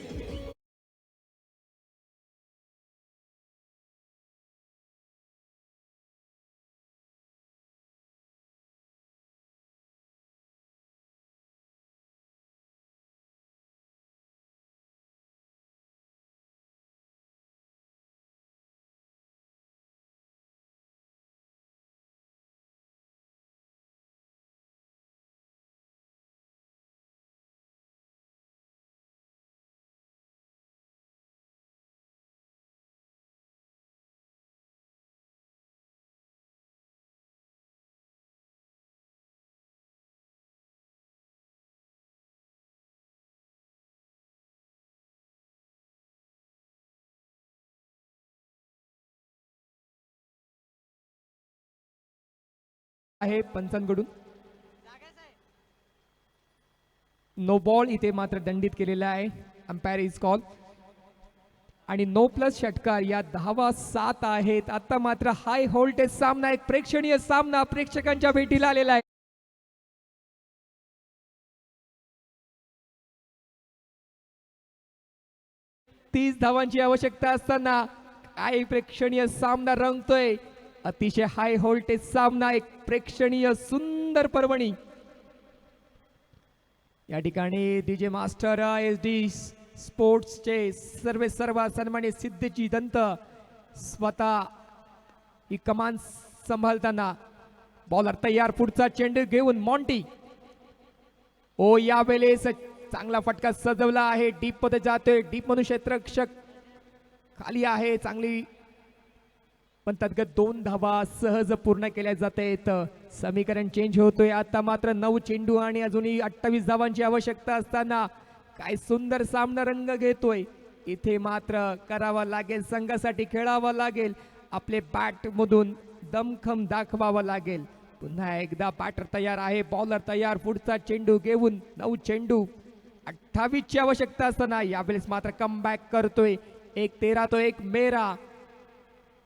आहे पंचांकडून नो बॉल इथे मात्र दंडित केलेला आहे. अंपायर इज कॉल आणि नो प्लस षटकार. या धावा 7 आहेत. आता मात्र हाय व्होल्टेज सामना, एक प्रेक्षणीय सामना प्रेक्षकांच्या भेटीला आलेला आहे. तीस धावांची आवश्यकता असताना काय प्रेक्षणीय सामना रंगतोय. अतिशय हाय व्होल्टेज सामना, एक प्रेक्षणीय सुंदर पर्वणी. या ठिकाणी डीजे मास्टर एस डी स्पोर्ट्सचे सर्व सन्मान्य सिद्धेची दंत स्वतः ही कमान सांभाळताना. बॉलर तयार, पुढचा चेंडू घेऊन मॉन्टी. ओ यावेळेस चांगला फटका सजवला आहे. डीप मध्ये जातोय. डीप मधून क्षेत्ररक्षक खाली आहे. चांगली पण तद्गत 2 धावा सहज पूर्ण केल्या जातात. समीकरण चेंज होतोय. आता मात्र 9 चेंडू आणि अजूनही 28 धावांची आवश्यकता असताना काय सुंदर सामना रंग घेतोय. इथे मात्र करावा लागेल, संघासाठी खेळावं लागेल. आपले बॅट मधून दमखम दाखवावं लागेल. पुन्हा एकदा बॅटर तयार आहे. बॉलर तयार, पुढचा चेंडू घेऊन 9 चेंडू 28 ची आवश्यकता असताना यावेळेस मात्र कम बॅक करतोय. 1-13 तो 1 मेरा.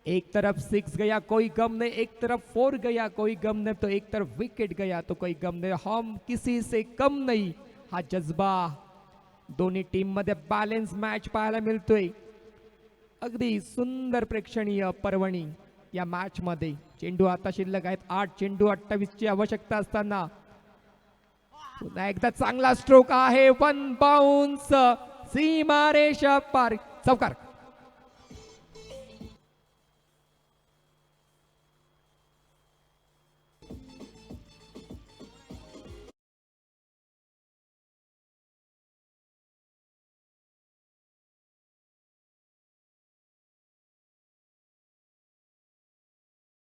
एक तरफ 6 गया कोई गम नहीं, एक तरफ 4 गया कोई गम नहीं, तो एक तरफ विकेट गया तो कोई गम नहीं. हम किसी से कम नहीं. हा जज्बा दोन्ही टीम मध्ये बॅलन्स मॅच पाहायला मिळतोय. अगदी सुंदर प्रेक्षणीय पर्वणी या मॅच मध्ये. चेंडू आता शिल्लक आहेत 8 चेंडू 28 ची आवश्यकता असताना पुन्हा एकदा चांगला स्ट्रोक आहे. 1 बाउन्स सीमारेषा पार. चौकार.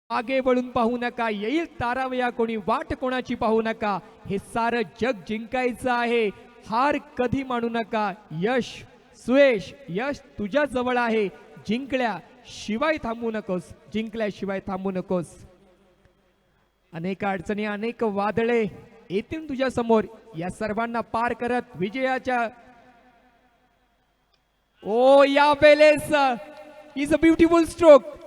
मागे वळून पाहू नका. येईल तारावया कोणी, वाट कोणाची पाहू नका. हे सारं जग जिंकायचं आहे. हार कधी मानू नका. यश सुयश, यश तुझ्या जवळ आहे. जिंकल्याशिवाय थांबू नकोस. जिंकल्याशिवाय थांबू नकोस. अनेक अडचणी, अनेक वादळे येतील तुझ्या समोर. या सर्वांना पार करत विजयाच्या ओ या वेळेस इज अ ब्युटिफुल स्ट्रोक.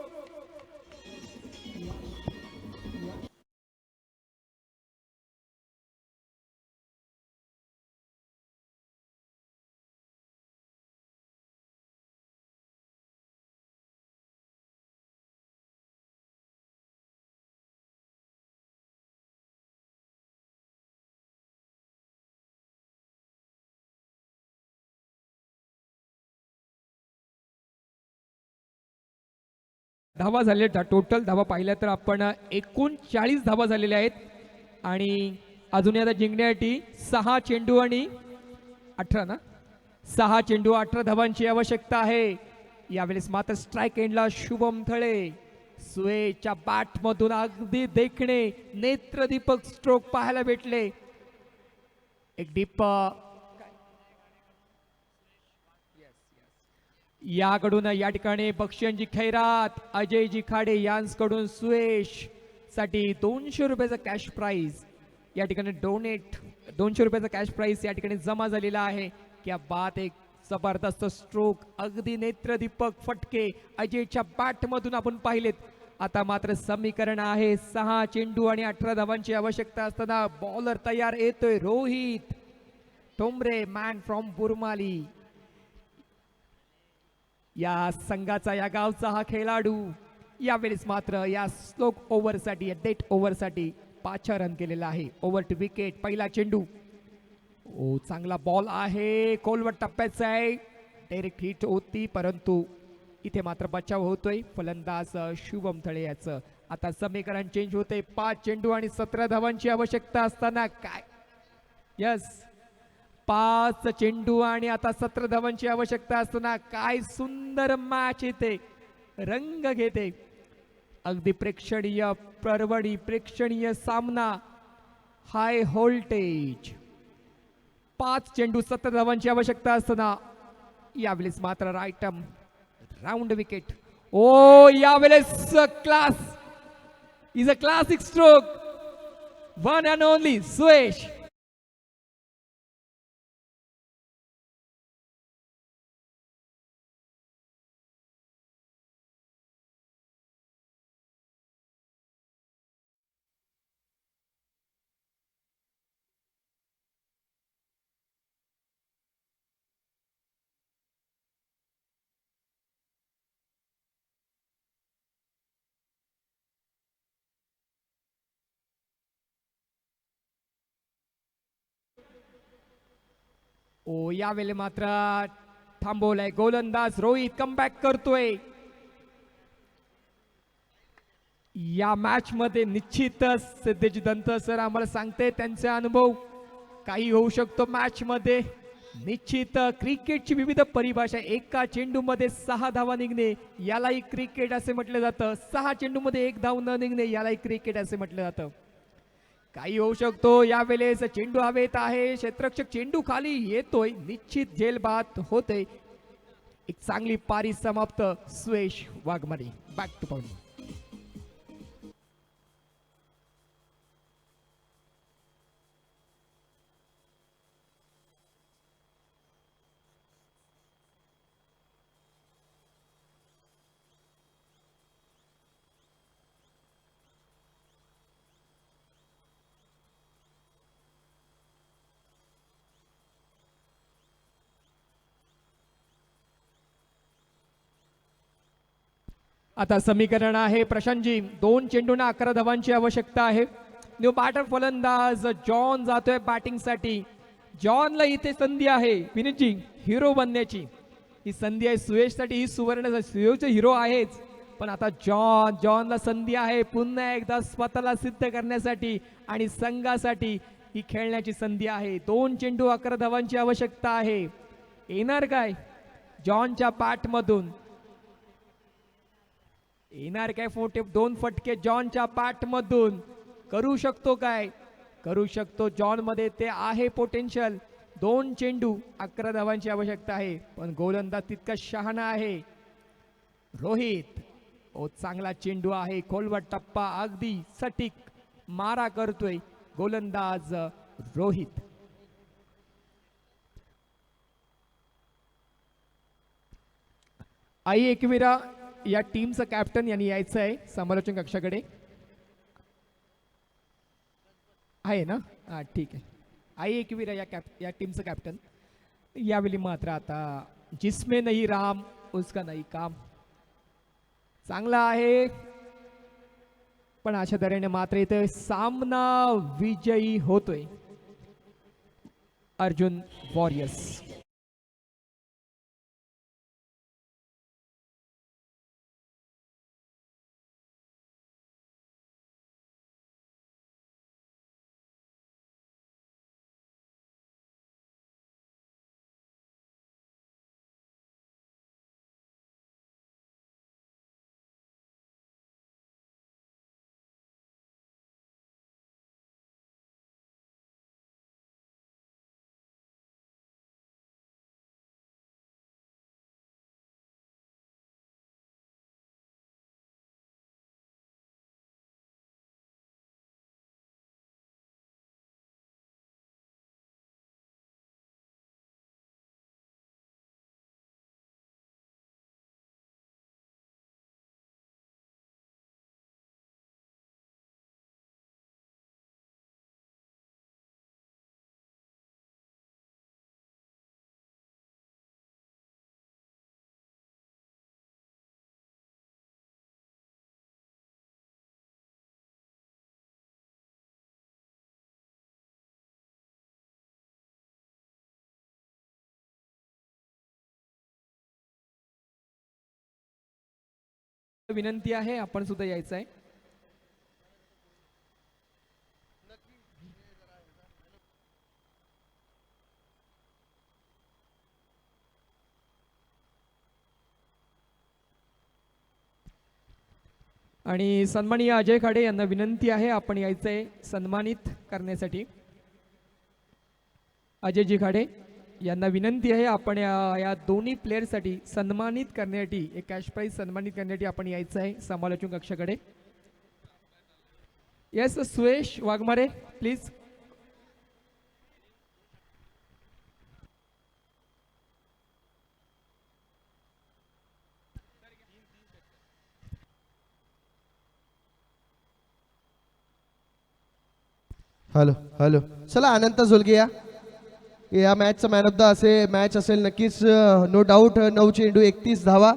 धावा झालेल्या, टोटल धावा पाहिल्या तर आपण एकूण 40 धावा झालेल्या आहेत. आणि अजून आता जिंकण्यासाठी 6 चेंडू आणि 18 ना 6 चेंडू 18 धावांची आवश्यकता आहे. यावेळेस मात्र स्ट्राईक एंडला शुभम थळे. सुएच्या बॅट मधून अगदी देखणे नेत्रदीपक स्ट्रोक पाहायला भेटले. एक डीप याकडून या ठिकाणी बक्षियांची खैरात अजयजी खाडे यांकडून सुयश साठी 200 रुपयाचा कॅश प्राइज या ठिकाणी डोनेट. 200 रुपयाचा कॅश प्राइज या ठिकाणी जमा झालेला आहे. क्या बात, एक जबरदस्त स्ट्रोक, अगदी नेत्रदीपक फटके अजयच्या बॅट मधून आपण पाहिलेत. आता मात्र समीकरण आहे 6 चेंडू आणि 18 धावांची आवश्यकता असताना बॉलर तयार येतोय रोहित. ठोंबरे मॅन फ्रॉम बुरमाली या संघाचा या गावचा हा खेळाडू यावेळेस मात्र या स्लोक ओव्हरसाठी या डेट ओव्हरसाठी 5 रन केलेला आहे. Over to wicket. पहिला चेंडू. ओ चांगला बॉल आहे. खोलवर टप्प्याचा आहे. डायरेक्ट हिट होती परंतु इथे मात्र बचाव होतोय फलंदाज शुभम थळे याचं. आता समीकरण चेंज होते. 5 चेंडू आणि 17 धावांची आवश्यकता असताना काय यस 5 चेंडू आणि आता 17 धावांची आवश्यकता असताना काय सुंदर मॅच येते रंग घेते. अगदी प्रेक्षणीय परवडी प्रेक्षणीय सामना. High voltage. 5 चेंडू 17 धावांची आवश्यकता असताना यावेळेस मात्र राईट राऊंड विकेट. ओ यावेळेस class is a classic stroke. One and only Suyash. ओ यावेळी मात्र थांबवलाय गोलंदाज रोहित कमबॅक करतोय. या मॅच मध्ये निश्चितच सिद्धेश दंत सर आम्हाला सांगते त्यांचा अनुभव काही होऊ शकतो मॅच मध्ये. निश्चित क्रिकेटची विविध परिभाषा. एका चेंडू मध्ये 6 धावा निघणे यालाही क्रिकेट असे म्हटलं जातं. 6 चेंडू मध्ये 1 धाव न निघणे यालाही क्रिकेट असे म्हटलं जातं. काही होऊ शकतो. यावेळेस चेंडू हवेत आहे. क्षेत्ररक्षक चेंडू खाली येतोय. निश्चित झेलबाद होते. एक चांगली पारी समाप्त. Suyash Waghmare back two point. आता समीकरण आहे प्रशांतजी. 2 चेंडूंना 11 धावांची आवश्यकता आहे. न्यू बॅटर फलंदाज जॉन जातोय बॅटिंग साठी. जॉनला इथे संधी आहे विनीतजी हिरो बनण्याची. ही संधी आहे सुयशसाठी. ही सुवर्ण सुयश हिरो आहेच पण आता जॉनला संधी आहे पुन्हा एकदा स्वतःला सिद्ध करण्यासाठी आणि संघासाठी ही खेळण्याची संधी आहे. 2 चेंडू 11 धावांची आवश्यकता आहे. येणार काय जॉनच्या बॅट मधून. येणार काय 2 फटके जॉनच्या बॅट मधून. करू शकतो काय. करू शकतो जॉन मध्ये ते आहे पोटेन्शियल. 2 चेंडू 11 धावांची आवश्यकता आहे पण गोलंदाज तितका शहाणा आहे रोहित. ओ चांगला चेंडू आहे. खोलवर टप्पा अगदी सटीक मारा करतोय गोलंदाज रोहित. आई एकविरा या टीमचं कॅप्टन यांनी यायचं आहे समालोचन कक्षाकडे. आहे ना हा ठीक आहे. आई एकविरा या टीमचं कॅप्टन. यावेळी मात्र आता जिसमें नहीं राम उसका नहीं काम. चांगला आहे पण अशा तऱ्हेने मात्र इथे सामना विजयी होतोय अर्जुन वॉरियर्स. विनंती आहे आपण सुद्धा यायचं आहे. आणि सन्माननीय अजय खाडे यांना विनंती आहे आपण यायचं आहे सन्मानित करण्यासाठी. अजयजी खाडे यांना विनंती आहे आपण या दोन्ही प्लेयरसाठी सन्मानित करण्यासाठी एक कॅश प्राइज सन्मानित करण्यासाठी आपण यायचं आहे समालोचन कक्षाकडे. Yes Suyash Waghmare please. Hello hello चला अनंत झोलगे या मॅचचा मॅन ऑफ द मॅच असेल नक्कीच. नो डाऊट 9 चेंडू 31 धावा,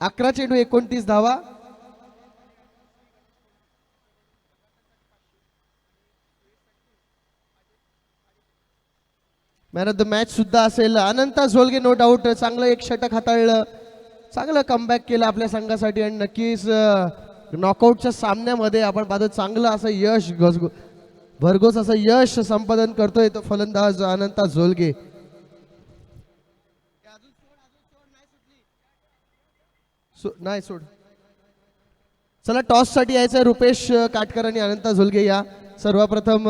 11 चेंडू 29 धावा. मॅन ऑफ द मॅच सुद्धा असेल अनंत झोलगे. नो डाऊट चांगलं एक षटक हाताळलं, चांगलं कमबॅक केलं आपल्या संघासाठी आणि नक्कीच नॉकआउटच्या सामन्यामध्ये आपण पाहतो चांगलं असं यश भरघोस असं यश संपादन करतोय तो फलंदाज अनंत झोलगे. नाही सोड. चला टॉस साठी यायचंय रुपेश काटकर आणि अनंत झोलगे या. सर्वप्रथम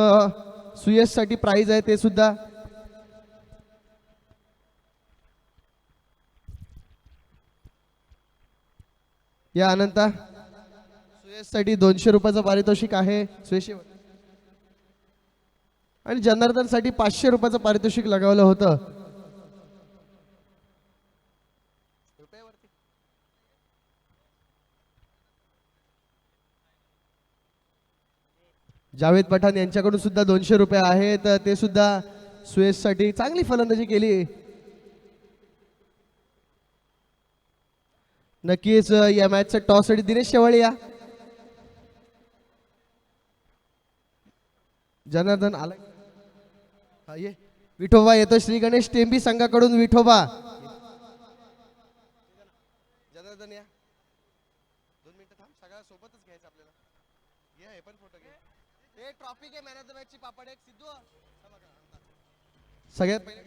सुयश साठी प्राइज आहे ते सुद्धा. या अनंता सुयश साठी 200 रुपयाचं पारितोषिक आहे सुयश. आणि जनार्दन साठी 500 रुपयाचं पारितोषिक लगावलं होतं. जावेद पठाण यांच्याकडून सुद्धा 200 रुपये आहेत ते सुद्धा सुयश साठी. चांगली फलंदाजी केली नक्कीच या मॅचचा टॉस साठी दिनेश शेवाळे या. जनार्दन आला. ये विठोबा येतो श्री गणेश टेंबी संघाकडून. विठोबा जनार्दन या 2 मिनिटं थांब. सगळ्या सोबतच घ्यायचं आपल्याला. घे हे पण फोटो घे. ते ट्रॉफी घे मॅन ऑफ द मॅच ची पापड एक सिद्धू सगळ्यात पहिले.